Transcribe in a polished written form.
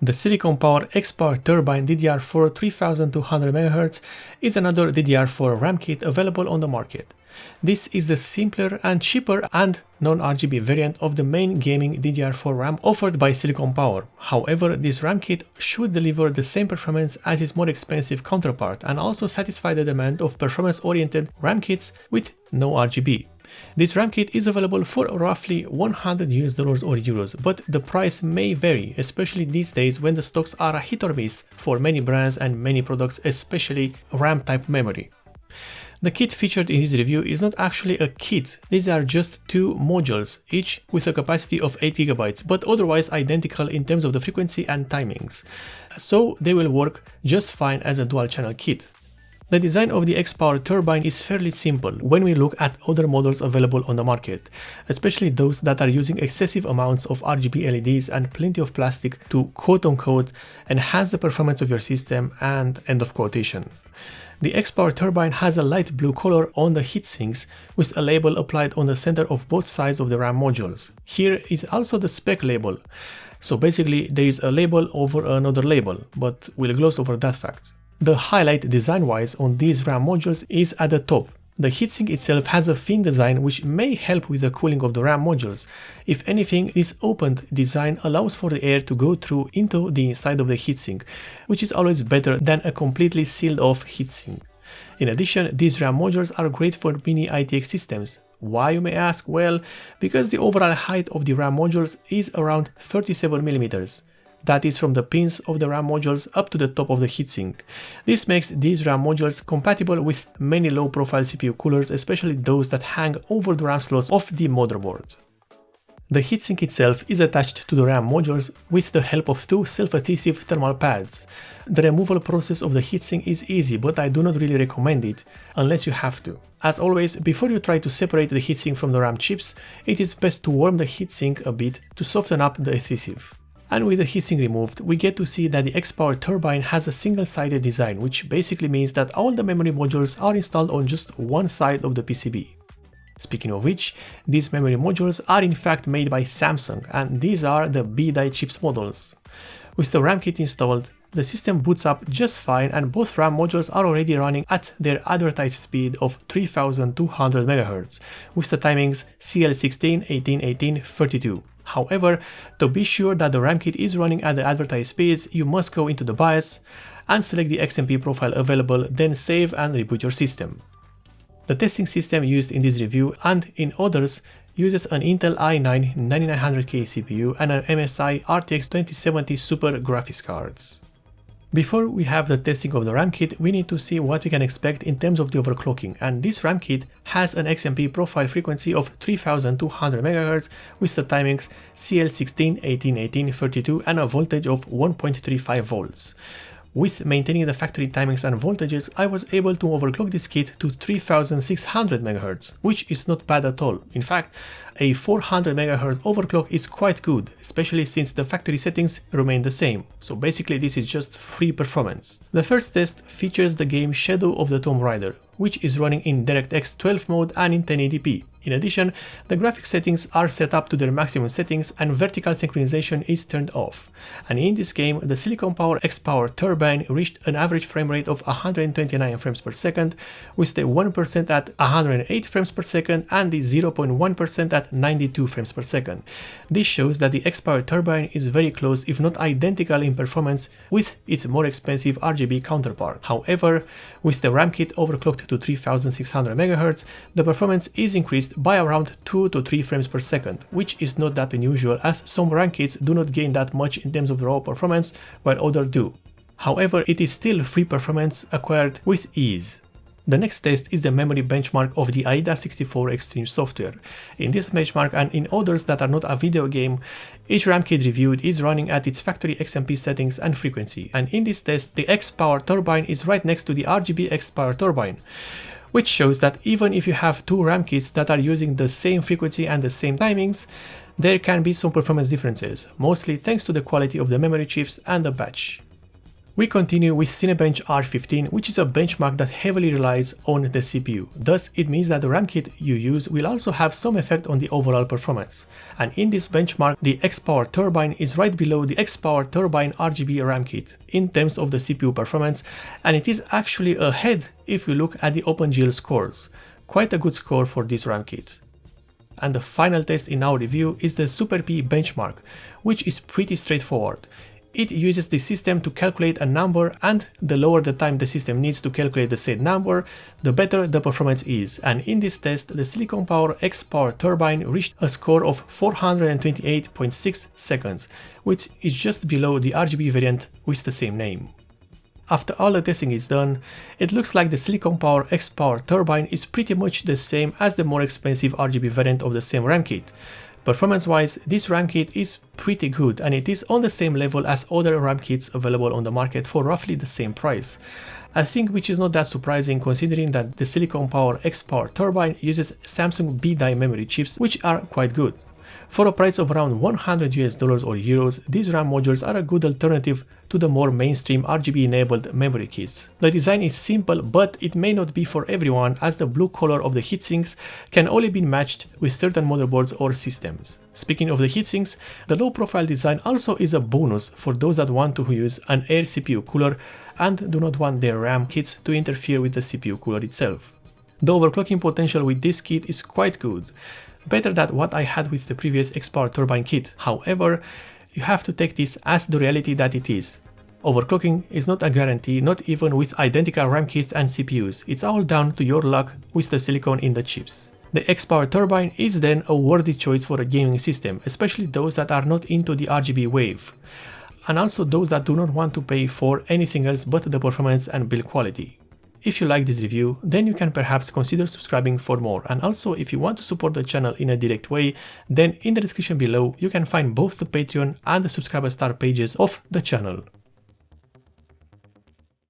The SuperP XPOWER Turbine DDR4-3200 MHz is another DDR4 RAM kit available on the market. This is the simpler and cheaper and non-RGB variant of the main gaming DDR4 RAM offered by SuperP. However, this RAM kit should deliver the same performance as its more expensive counterpart and also satisfy the demand of performance-oriented RAM kits with no RGB. This RAM kit is available for roughly $100 or euros, but the price may vary, especially these days when the stocks are a hit or miss for many brands and many products, especially RAM type memory. The kit featured in this review is not actually a kit, these are just two modules, each with a capacity of 8GB, but otherwise identical in terms of the frequency and timings, so they will work just fine as a dual channel kit. The design of the XPOWER turbine is fairly simple when we look at other models available on the market, especially those that are using excessive amounts of RGB LEDs and plenty of plastic to quote-unquote enhance the performance of your system and end of quotation. The XPOWER turbine has a light blue color on the heatsinks with a label applied on the center of both sides of the RAM modules. Here is also the spec label, so basically there is a label over another label, but we'll gloss over that fact. The highlight design-wise on these RAM modules is at the top. The heatsink itself has a fin design which may help with the cooling of the RAM modules. If anything, this opened design allows for the air to go through into the inside of the heatsink, which is always better than a completely sealed off heatsink. In addition, these RAM modules are great for mini ITX systems. Why, you may ask? Well, because the overall height of the RAM modules is around 37mm. That is from the pins of the RAM modules up to the top of the heatsink. This makes these RAM modules compatible with many low-profile CPU coolers, especially those that hang over the RAM slots of the motherboard. The heatsink itself is attached to the RAM modules with the help of two self-adhesive thermal pads. The removal process of the heatsink is easy, but I do not really recommend it unless you have to. As always, before you try to separate the heatsink from the RAM chips, it is best to warm the heatsink a bit to soften up the adhesive. And with the heatsink removed, we get to see that the XPOWER turbine has a single-sided design, which basically means that all the memory modules are installed on just one side of the PCB. Speaking of which, these memory modules are in fact made by Samsung, and these are the B-die chips models. With the RAM kit installed, the system boots up just fine and both RAM modules are already running at their advertised speed of 3200 MHz, with the timings CL16, 18, 18, 32. However, to be sure that the RAM kit is running at the advertised speeds, you must go into the BIOS and select the XMP profile available, then save and reboot your system. The testing system used in this review and in others uses an Intel i9 9900K CPU and an MSI RTX 2070 Super graphics cards. Before we have the testing of the RAM kit, we need to see what we can expect in terms of the overclocking, and this RAM kit has an XMP profile frequency of 3200 MHz with the timings CL16, 18, 18, 32 and a voltage of 1.35 volts. With maintaining the factory timings and voltages, I was able to overclock this kit to 3600 MHz, which is not bad at all. In fact, a 400 MHz overclock is quite good, especially since the factory settings remain the same, so basically this is just free performance. The first test features the game Shadow of the Tomb Raider, which is running in DirectX 12 mode and in 1080p. In addition, the graphics settings are set up to their maximum settings and vertical synchronization is turned off. And in this game, the SuperP XPOWER turbine reached an average frame rate of 129 frames per second, with the 1% at 108 frames per second and the 0.1% at 92 frames per second. This shows that the XPOWER turbine is very close, if not identical in performance, with its more expensive RGB counterpart. However, with the RAM kit overclocked to 3600 MHz, the performance is increased by around 2 to 3 frames per second, which is not that unusual as some RAM kits do not gain that much in terms of raw performance while others do. However, it is still free performance acquired with ease. The next test is the memory benchmark of the AIDA64 Extreme software. In this benchmark and in others that are not a video game, each RAM kit reviewed is running at its factory XMP settings and frequency, and in this test the XPOWER turbine is right next to the RGB XPOWER turbine, which shows that even if you have two RAM kits that are using the same frequency and the same timings, there can be some performance differences, mostly thanks to the quality of the memory chips and the batch. We continue with Cinebench R15, which is a benchmark that heavily relies on the CPU. Thus, it means that the RAM kit you use will also have some effect on the overall performance. And in this benchmark, the XPOWER Turbine is right below the XPOWER Turbine RGB RAM kit in terms of the CPU performance, and it is actually ahead if you look at the OpenGL scores. Quite a good score for this RAM kit. And the final test in our review is the SuperP benchmark, which is pretty straightforward. It uses the system to calculate a number, and the lower the time the system needs to calculate the said number, the better the performance is. And in this test, the SiliconPower XPOWER Turbine reached a score of 428.6 seconds, which is just below the RGB variant with the same name. After all the testing is done, it looks like the SiliconPower XPOWER Turbine is pretty much the same as the more expensive RGB variant of the same RAM kit. Performance-wise, this RAM kit is pretty good, and it is on the same level as other RAM kits available on the market for roughly the same price. I think which is not that surprising considering that the SiliconPower XPOWER Turbine uses Samsung B-die memory chips, which are quite good. For a price of around $100 or euros, these RAM modules are a good alternative to the more mainstream RGB-enabled memory kits. The design is simple, but it may not be for everyone, as the blue color of the heatsinks can only be matched with certain motherboards or systems. Speaking of the heatsinks, the low-profile design also is a bonus for those that want to use an air CPU cooler and do not want their RAM kits to interfere with the CPU cooler itself. The overclocking potential with this kit is quite good. Better than what I had with the previous XPOWER Turbine kit. However, you have to take this as the reality that it is. Overclocking is not a guarantee, not even with identical RAM kits and CPUs. It's all down to your luck with the silicon in the chips. The XPOWER Turbine is then a worthy choice for a gaming system, especially those that are not into the RGB wave, and also those that do not want to pay for anything else but the performance and build quality. If you like this review, then you can perhaps consider subscribing for more, and also if you want to support the channel in a direct way, then in the description below you can find both the Patreon and the subscriber star pages of the channel.